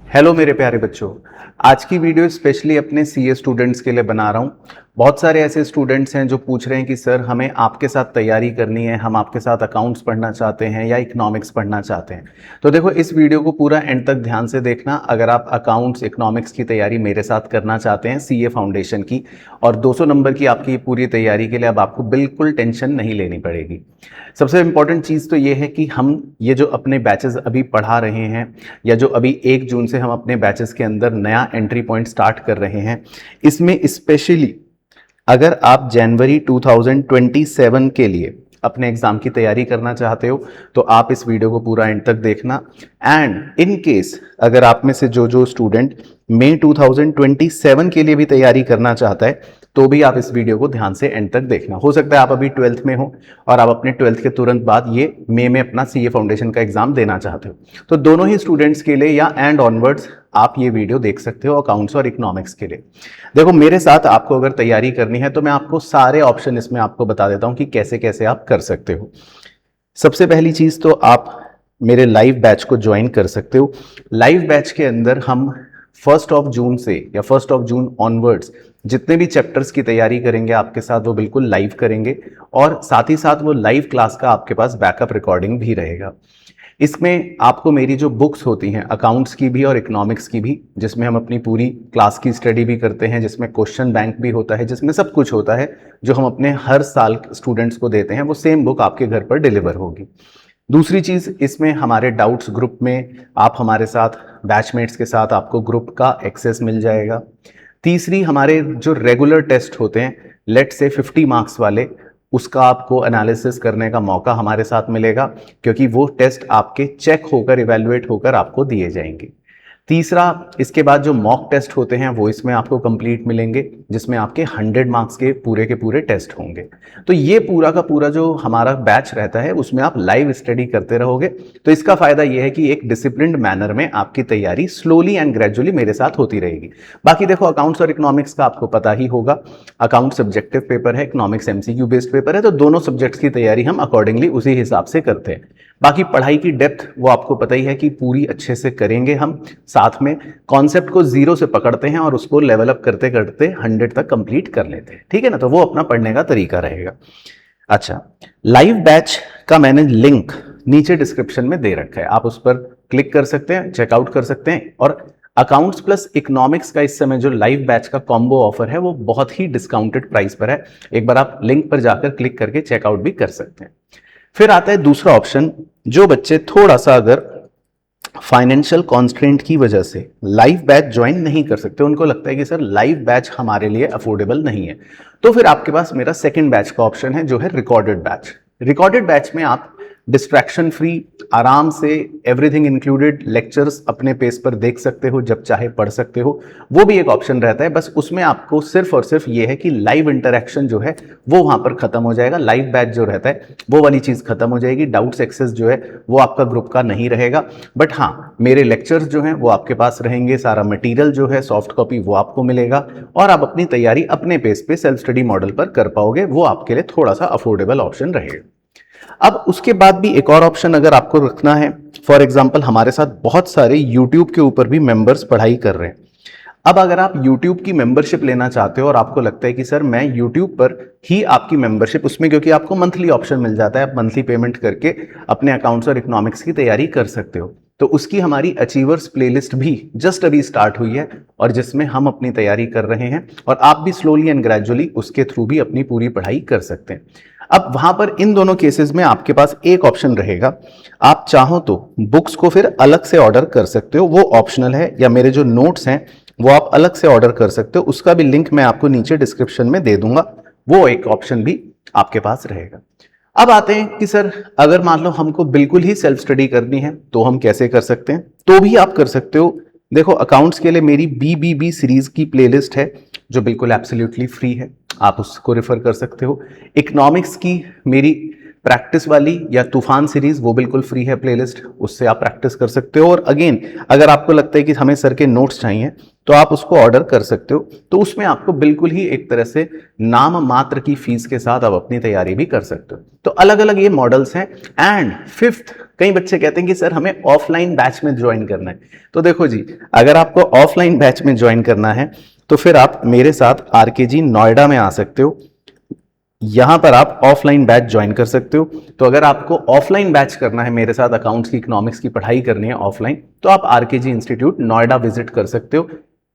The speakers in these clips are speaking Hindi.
हेलो मेरे प्यारे बच्चों। आज की वीडियो स्पेशली अपने सीए स्टूडेंट्स के लिए बना रहा हूँ। बहुत सारे ऐसे स्टूडेंट्स हैं जो पूछ रहे हैं कि सर हमें आपके साथ तैयारी करनी है, हम आपके साथ अकाउंट्स पढ़ना चाहते हैं या इकोनॉमिक्स पढ़ना चाहते हैं। तो देखो, इस वीडियो को पूरा एंड तक ध्यान से देखना। अगर आप अकाउंट्स इकोनॉमिक्स की तैयारी मेरे साथ करना चाहते हैं सीए फाउंडेशन की, और 200 नंबर की आपकी पूरी तैयारी के लिए अब आपको बिल्कुल टेंशन नहीं लेनी पड़ेगी। सबसे इंपॉर्टेंट चीज़ तो ये है कि हम ये जो अपने बैचेस अभी पढ़ा रहे हैं, या जो अभी 1 जून से हम अपने बैचेस के अंदर नया एंट्री पॉइंट स्टार्ट कर रहे हैं, इसमें स्पेशली अगर आप जनवरी 2027 के लिए अपने एग्जाम की तैयारी करना चाहते हो तो आप इस वीडियो को पूरा एंड तक देखना। एंड इन केस अगर आप में से जो स्टूडेंट मई 2027 के लिए भी तैयारी करना चाहता है तो भी आप इस वीडियो को ध्यान से एंड तक देखना। हो सकता है आप अभी 12th में हो और आप अपने 12th के तुरंत बाद ये मई में अपना सीए फाउंडेशन का एग्जाम देना चाहते हो, तो दोनों ही स्टूडेंट्स के लिए या एंड ऑनवर्ड्स आप ये वीडियो देख सकते हो अकाउंट्स और इकोनॉमिक्स के लिए। देखो, मेरे साथ आपको अगर तैयारी करनी है तो मैं आपको सारे ऑप्शन इसमें आपको बता देता हूं कि कैसे कैसे आप कर सकते हो। सबसे पहली चीज तो आप मेरे लाइव बैच को ज्वाइन कर सकते हो। लाइव बैच के अंदर हम 1 जून से या 1 जून ऑनवर्ड्स जितने भी चैप्टर्स की तैयारी करेंगे आपके साथ वो बिल्कुल लाइव करेंगे, और साथ ही साथ वो लाइव क्लास का आपके पास बैकअप रिकॉर्डिंग भी रहेगा। इसमें आपको मेरी जो बुक्स होती हैं अकाउंट्स की भी और इकोनॉमिक्स की भी, जिसमें हम अपनी पूरी क्लास की स्टडी भी करते हैं, जिसमें क्वेश्चन बैंक भी होता है, जिसमें सब कुछ होता है जो हम अपने हर साल स्टूडेंट्स को देते हैं, वो सेम बुक आपके घर पर डिलीवर होगी। दूसरी चीज़, इसमें हमारे डाउट्स ग्रुप में आप हमारे साथ बैचमेट्स के साथ आपको ग्रुप का एक्सेस मिल जाएगा। तीसरी, हमारे जो रेगुलर टेस्ट होते हैं, लेट से 50 मार्क्स वाले, उसका आपको एनालिसिस करने का मौका हमारे साथ मिलेगा, क्योंकि वो टेस्ट आपके चेक होकर इवैल्यूएट होकर आपको दिए जाएंगे। तीसरा, इसके बाद जो मॉक टेस्ट होते हैं वो इसमें आपको कंप्लीट मिलेंगे, जिसमें आपके 100 मार्क्स के पूरे टेस्ट होंगे। तो ये पूरा का पूरा जो हमारा बैच रहता है उसमें आप लाइव स्टडी करते रहोगे। तो इसका फायदा ये है कि एक डिसिप्लिन्ड मैनर में आपकी तैयारी स्लोली एंड ग्रेजुअली मेरे साथ होती रहेगी। बाकी देखो, अकाउंट्स और इकोनॉमिक्स का आपको पता ही होगा, अकाउंट सब्जेक्टिव पेपर है, इकोनॉमिक्स एमसीक्यू बेस्ड पेपर है, तो दोनों सब्जेक्ट्स की तैयारी हम अकॉर्डिंगली उसी हिसाब से करते हैं। बाकी पढ़ाई की डेप्थ वो आपको पता ही है कि पूरी अच्छे से करेंगे हम। साथ में कॉन्सेप्ट को 0 से पकड़ते हैं और उसको लेवल अप करते करते 100 तक कंप्लीट कर लेते हैं, ठीक है ना। तो वो अपना पढ़ने का तरीका रहेगा। अच्छा, लाइव बैच का मैंने लिंक नीचे डिस्क्रिप्शन में दे रखा है, आप उस पर क्लिक कर सकते हैं, चेकआउट कर सकते हैं। और अकाउंट्स प्लस इकोनॉमिक्स का इस समय जो लाइव बैच का कॉम्बो ऑफर है वो बहुत ही डिस्काउंटेड प्राइस पर है। एक बार आप लिंक पर जाकर क्लिक करके चेकआउट भी कर सकते हैं। फिर आता है दूसरा ऑप्शन, जो बच्चे थोड़ा सा अगर फाइनेंशियल कॉन्स्ट्रेंट की वजह से लाइव बैच ज्वाइन नहीं कर सकते, उनको लगता है कि सर लाइव बैच हमारे लिए अफोर्डेबल नहीं है, तो फिर आपके पास मेरा सेकंड बैच का ऑप्शन है जो है रिकॉर्डेड बैच। रिकॉर्डेड बैच में आप डिस्ट्रैक्शन फ्री, आराम से, एवरीथिंग इंक्लूडेड लेक्चर्स अपने पेस पर देख सकते हो, जब चाहे पढ़ सकते हो। वो भी एक ऑप्शन रहता है, बस उसमें आपको सिर्फ और सिर्फ ये है कि लाइव इंटरेक्शन जो है वो वहां पर खत्म हो जाएगा। लाइव बैच जो रहता है वो वाली चीज खत्म हो जाएगी। डाउट्स एक्सेस जो है वो आपका ग्रुप का नहीं रहेगा, बट हाँ, मेरे लेक्चर्स जो हैं वो आपके पास रहेंगे, सारा मटेरियल जो है सॉफ्ट कॉपी वो आपको मिलेगा, और आप अपनी तैयारी अपने पेस पे सेल्फ स्टडी मॉडल पर कर पाओगे। वो आपके लिए थोड़ा सा अफोर्डेबल ऑप्शन रहेगा। अब उसके बाद भी एक और ऑप्शन अगर आपको रखना है, फॉर एग्जांपल हमारे साथ बहुत सारे YouTube के ऊपर भी मेंबर्स पढ़ाई कर रहे हैं। अब अगर आप YouTube की मेंबरशिप लेना चाहते हो और आपको लगता है कि सर मैं YouTube पर ही आपकी मेंबरशिप, उसमें क्योंकि आपको मंथली ऑप्शन मिल जाता है, आप मंथली पेमेंट करके अपने अकाउंट्स और इकोनॉमिक्स की तैयारी कर सकते हो, तो उसकी हमारी अचीवर्स प्लेलिस्ट भी जस्ट अभी स्टार्ट हुई है, और जिसमें हम अपनी तैयारी कर रहे हैं, और आप भी स्लोली एंड ग्रेजुअली उसके थ्रू भी अपनी पूरी पढ़ाई कर सकते हैं। अब वहां पर इन दोनों केसेस में आपके पास एक ऑप्शन रहेगा, आप चाहो तो बुक्स को फिर अलग से ऑर्डर कर सकते हो, वो ऑप्शनल है, या मेरे जो नोट्स हैं वो आप अलग से ऑर्डर कर सकते हो, उसका भी लिंक मैं आपको नीचे डिस्क्रिप्शन में दे दूंगा, वो एक ऑप्शन भी आपके पास रहेगा। अब आते हैं कि सर अगर मान लो हमको बिल्कुल ही सेल्फ स्टडी करनी है तो हम कैसे कर सकते हैं, तो भी आप कर सकते हो। देखो, अकाउंट्स के लिए मेरी BBB सीरीज की प्लेलिस्ट है जो बिल्कुल एब्सोल्युटली फ्री है, आप उसको रेफर कर सकते हो। इकोनॉमिक्स की मेरी प्रैक्टिस वाली या तूफान सीरीज वो बिल्कुल फ्री है प्लेलिस्ट, उससे आप प्रैक्टिस कर सकते हो। और अगेन, अगर आपको लगता है कि हमें सर के नोट्स चाहिए तो आप उसको ऑर्डर कर सकते हो, तो उसमें आपको बिल्कुल ही एक तरह से नाम मात्र की फीस के साथ आप अपनी तैयारी भी कर सकते हो। तो अलग अलग ये मॉडल्स हैं। एंड फिफ्थ कई बच्चे कहते हैं कि सर हमें ऑफलाइन बैच में ज्वाइन करना है। तो देखो जी, अगर आपको ऑफलाइन बैच में ज्वाइन करना है तो फिर आप मेरे साथ आरकेजी नोएडा में आ सकते हो, यहां पर आप ऑफलाइन बैच ज्वाइन कर सकते हो। तो अगर आपको ऑफलाइन बैच करना है, मेरे साथ अकाउंट्स की, इकोनॉमिक्स की पढ़ाई करनी है ऑफलाइन, तो आप आरकेजी इंस्टीट्यूट नोएडा विजिट कर सकते हो।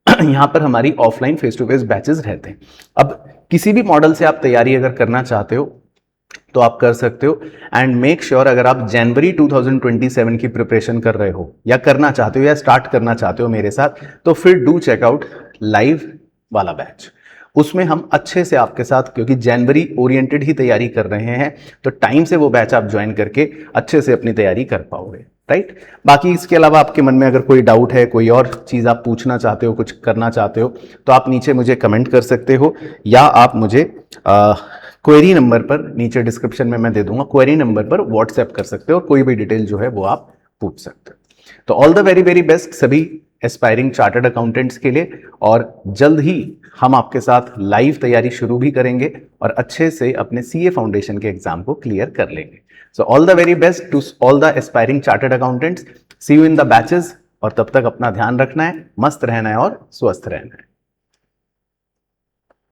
यहां पर हमारी offline face to face batches रहते हैं। अब किसी भी मॉडल से आप तैयारी अगर करना चाहते हो तो आप कर सकते हो। एंड मेक श्योर, अगर आप जनवरी 2027 की प्रिपरेशन कर रहे हो या करना चाहते हो या स्टार्ट करना चाहते हो मेरे साथ, तो फिर डू चेकआउट लाइव वाला बैच। उसमें हम अच्छे से आपके साथ, क्योंकि जनवरी ओरिएंटेड ही तैयारी कर रहे हैं, तो टाइम से वो बैच आप ज्वाइन करके अच्छे से अपनी तैयारी कर पाओगे, राइट। बाकी इसके अलावा आपके मन में अगर कोई डाउट है, कोई और चीज़ आप पूछना चाहते हो, कुछ करना चाहते हो, तो आप नीचे मुझे कमेंट कर सकते हो, या आप मुझे क्वेरी नंबर पर, नीचे डिस्क्रिप्शन में मैं दे दूंगा, क्वेरी नंबर पर व्हाट्सएप कर सकते हो और कोई भी डिटेल जो है वो आप पूछ सकते हो। तो all the very very best सभी एस्पायरिंग चार्टर्ड अकाउंटेंट्स के लिए, और जल्द ही हम आपके साथ लाइव तैयारी शुरू भी करेंगे और अच्छे से अपने सीए फाउंडेशन के एग्जाम को क्लियर कर लेंगे। So all the very best to all the aspiring chartered accountants. See you in the batches, और तब तक अपना ध्यान रखना है, मस्त रहना है और स्वस्थ रहना है।